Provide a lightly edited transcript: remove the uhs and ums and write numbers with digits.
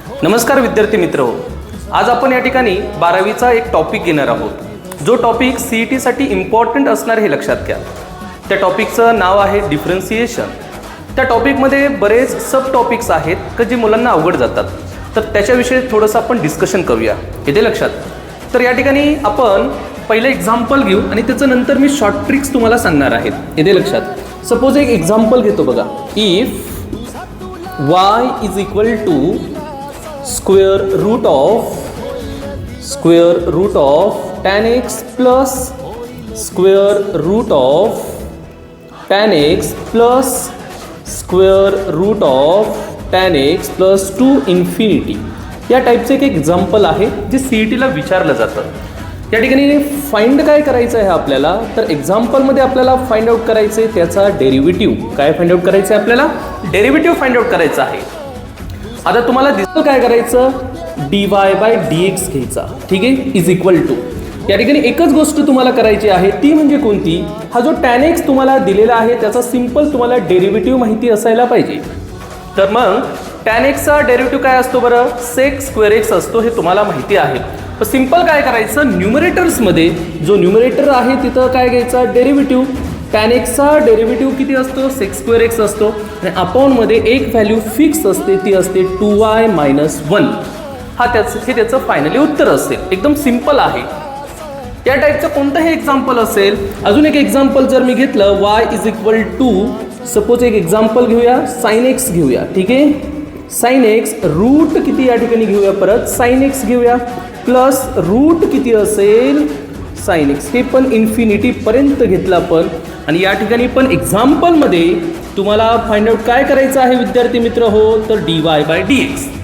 नमस्कार विद्यार्थी मित्र हो, आज आपण या ठिकाणी 12वीचा एक टॉपिक घेणार आहोत. जो टॉपिक CETसाठी इम्पॉर्टंट असणार हे लक्षात घ्या. त्या टॉपिकचं नाव आहे डिफरन्सिएशन. त्या टॉपिकमध्ये बरेच सब टॉपिक्स आहेत का जे मुलांना अवघड जातात, तर त्याच्याविषयी थोडंसं आपण डिस्कशन करूया. येते लक्षात? तर या ठिकाणी आपण पहिले एक्झाम्पल घेऊ आणि त्याचं नंतर मी शॉर्ट ट्रिक्स तुम्हाला सांगणार आहेत. येते लक्षात? सपोज एक एक्झाम्पल घेतो बघा. If y is equal to square root of tan x plus square root of tan x plus square root of tan x plus 2 infinity या टाईपचं एक एक्झाम्पल आहे जे CETला विचारलं जातं. या ठिकाणी फाइंड काय करायचं आहे आपल्याला, तर एक्झाम्पलमध्ये आपल्याला फाइंड आउट करायचं आहे त्याचा डेरिव्हेटिव्ह. काय फाइंड आउट करायचं आहे आपल्याला? डेरिव्हेटिव्ह फाइंड आउट करायचं आहे. आता तुम्हाला दिसतं काय करायचं, dy/dx घ्यायचा. ठीक आहे, इज इक्वल टू. या ठिकाणी एकच गोष्ट तुम्हाला करायची आहे, ती म्हणजे कोणती? हा जो tan x तुम्हाला दिलेला आहे त्याचा सिंपल तुम्हाला डेरिव्हेटिव्ह माहिती असायला पाहिजे. तर मग tan x चा डेरिव्हेटिव्ह काय असतो बरं? sec square x असतो, हे तुम्हाला माहिती आहे. तर सिंपल काय करायचं, न्यूमरेटर्समध्ये जो न्यूमरेटर आहे तिथं काय घ्यायचा, डेरिव्हेटिव्ह. tan x चा डेरिव्हेटिव्ह किती असतो? sec square x असतो. आणि अपॉनमध्ये एक व्हॅल्यू फिक्स असते, ती असते 2y - 1. हे त्याचं फायनली उत्तर असेल. एकदम सिंपल आहे. या टाईपचं कोणतंही एक्झाम्पल असेल. अजून एक एक्झाम्पल जर मी घेतलं, y is equal to, suppose एक एक्झाम्पल घेऊया, sin x घेऊया. ठीक आहे, sin x रूट किती या ठिकाणी घेऊया, परत sin x घेऊया, प्लस रूट किती असेल, sin x. हे पण इन्फिनिटीपर्यंत घेतलं आपण. आणि या ठिकाणी पण एक्झाम्पलमध्ये तुम्हाला फाइंड आउट काय करायचं आहे विद्यार्थी मित्र हो, तर dy/dx.